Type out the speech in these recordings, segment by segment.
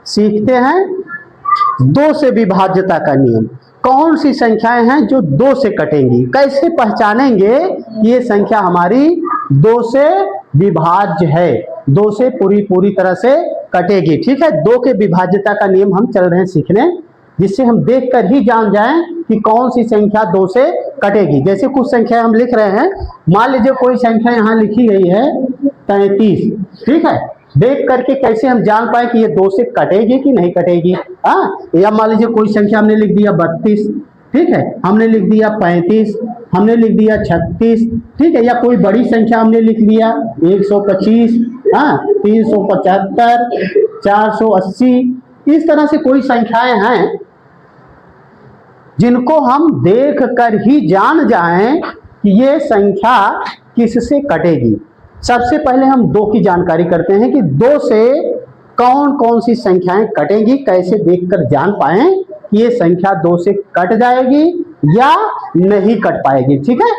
सीखते हैं 2 से विभाज्यता का नियम। कौन सी संख्याएं हैं जो 2 से कटेंगी, कैसे पहचानेंगे कि ये संख्या हमारी 2 से विभाज्य है, 2 से पूरी तरह से कटेगी। ठीक है, 2 के विभाज्यता का नियम हम चल रहे हैं सीखने, जिससे हम देखकर ही जान जाएं कि कौन सी संख्या 2 से कटेगी। जैसे कुछ संख्या हम लिख रहे हैं, मान लीजिए कोई संख्या यहाँ लिखी गई है 33। ठीक है, देख करके कैसे हम जान पाए कि ये 2 से कटेगी कि नहीं कटेगी। हाँ, या मान लीजिए कोई संख्या हमने लिख दिया 32, ठीक है, हमने लिख दिया 35, हमने लिख दिया 36, ठीक है, या कोई बड़ी संख्या हमने लिख लिया 125, हाँ 375, 480। इस तरह से कोई संख्याएं हैं जिनको हम देख कर ही जान जाएं कि ये संख्या किससे कटेगी। सबसे पहले हम 2 की जानकारी करते हैं कि 2 से कौन कौन सी संख्याएं कटेंगी, कैसे देखकर जान पाएं कि ये संख्या 2 से कट जाएगी या नहीं कट पाएगी। ठीक है,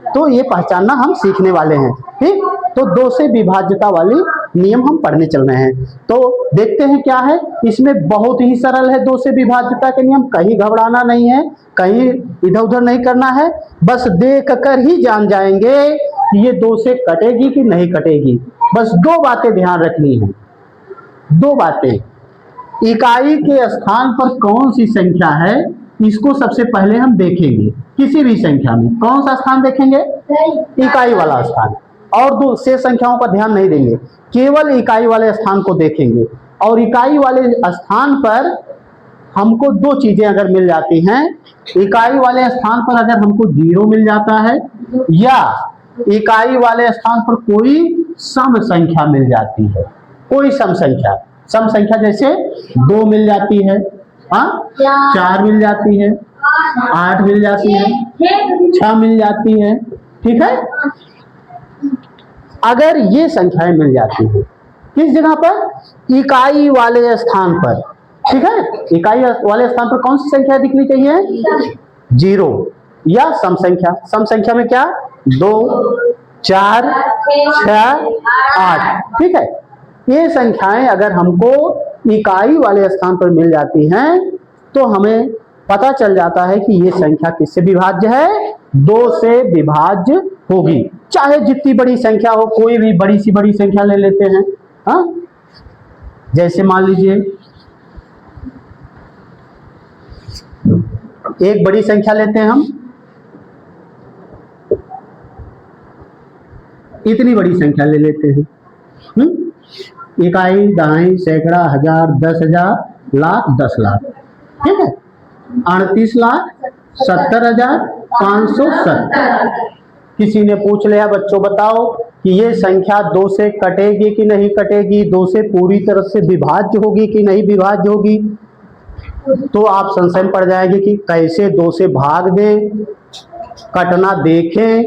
तो ये पहचानना हम सीखने वाले हैं। ठीक, तो 2 से विभाज्यता वाली नियम हम पढ़ने चल रहे हैं। तो देखते हैं क्या है इसमें। बहुत ही सरल है 2 से विभाज्यता के नियम, कहीं घबराना नहीं है, कहीं इधर उधर नहीं करना है, बस देख कर ही जान जाएंगे कि ये 2 से कटेगी कि नहीं कटेगी। बस 2 बातें ध्यान रखनी है, 2 बातें। इकाई के स्थान पर कौन सी संख्या है, इसको सबसे पहले हम देखेंगे। किसी भी संख्या में कौन सा स्थान देखेंगे, इकाई वाला स्थान, और 2 से संख्याओं का ध्यान नहीं देंगे, केवल इकाई वाले स्थान को देखेंगे। और इकाई वाले स्थान पर हमको 2 चीजें अगर मिल जाती हैं, इकाई वाले स्थान पर अगर हमको 0 मिल जाता है, या इकाई वाले स्थान पर कोई सम संख्या मिल जाती है, कोई सम संख्या जैसे 2 मिल जाती है, हाँ 4 मिल जाती है, 8 मिल जाती है, 6 मिल जाती है। ठीक है, अगर ये संख्याएं मिल जाती हैं किस जगह पर, इकाई वाले स्थान पर। ठीक है, इकाई वाले स्थान पर कौन सी संख्या दिखनी चाहिए, 0 या सम संख्या। सम संख्या में क्या, 2, 4, 6, 8। ठीक है, ये संख्याएं अगर हमको इकाई वाले स्थान पर मिल जाती हैं तो हमें पता चल जाता है कि ये संख्या किससे विभाज्य है, 2 से विभाज्य होगी। चाहे जितनी बड़ी संख्या हो, कोई भी बड़ी संख्या ले लेते हैं। हाँ, जैसे मान लीजिए एक बड़ी संख्या लेते हैं हम, इतनी बड़ी संख्या ले लेते हैं, इकाई, दहाई, सैकड़ा, हजार, 10,000, लाख, 10 लाख। ठीक है, 38,70,570। किसी ने पूछ लिया बच्चों बताओ कि ये संख्या 2 से कटेगी कि नहीं कटेगी, 2 से पूरी तरह से विभाज्य होगी कि नहीं विभाज्य होगी। तो आप संशय में पड़ जाएंगे कि कैसे 2 से भाग दें, कटना देखें,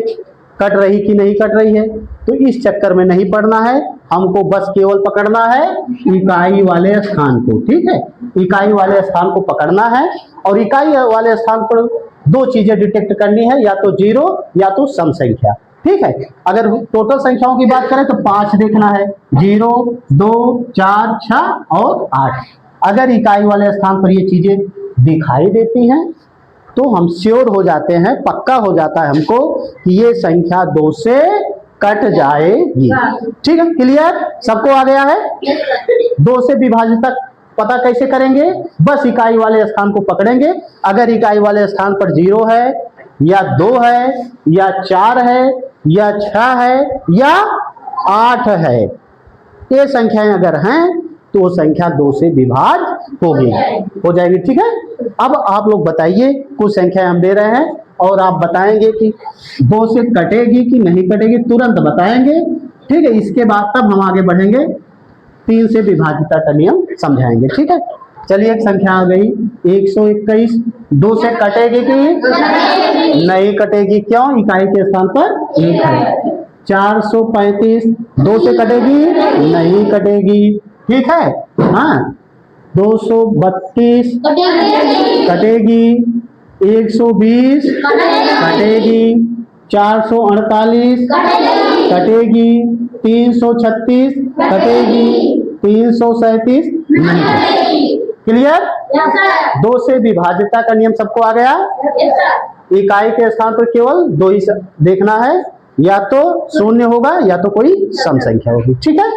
कट रही कि नहीं कट रही है। तो इस चक्कर में नहीं पड़ना है, हमको बस केवल पकड़ना है इकाई वाले स्थान को। ठीक है, इकाई वाले स्थान को पकड़ना है, और इकाई वाले स्थान पर 2 चीजें डिटेक्ट करनी है, या तो 0 या तो सम संख्या। ठीक है, अगर टोटल संख्याओं की बात करें तो 5 देखना है, 0, 2, 4, 6 और 8। अगर इकाई वाले स्थान पर ये चीजें दिखाई देती हैं तो हम श्योर हो जाते हैं, पक्का हो जाता है हमको कि ये संख्या 2 से कट जाएगी। ठीक है, क्लियर, सबको आ गया है। 2 से विभाज्यता पता कैसे करेंगे, बस इकाई वाले स्थान को पकड़ेंगे। अगर इकाई वाले स्थान पर 0 है, या 2 है, या 4 है, या 6 है, या 8 है, ये संख्याएं अगर हैं तो वो संख्या 2 से विभाज्य होगी, हो जाएगी। ठीक है, अब आप लोग बताइए, कुछ संख्याएं हम दे रहे हैं और आप बताएंगे कि 2 से कटेगी कि नहीं कटेगी, तुरंत बताएंगे। ठीक है, इसके बाद तब हम आगे बढ़ेंगे, 3 से विभाज्यता का नियम समझाएंगे। ठीक है, चलिए एक संख्या आ गई 121। 2 से कटेगी कि नहीं कटेगी, क्यों, इकाई के स्थान पर 1 है। 435, 2 से कटेगी नहीं कटेगी। ठीक है, हाँ 232 कटेगी, 120 कटेगी, 448 कटेगी, 336 कटेगी, 337 नहीं कटेगी। क्लियर? दो से विभाज्यता का नियम सबको आ गया? इकाई के स्थान पर केवल दो ही देखना है, या तो शून्य होगा या तो कोई सम संख्या होगी। ठीक है।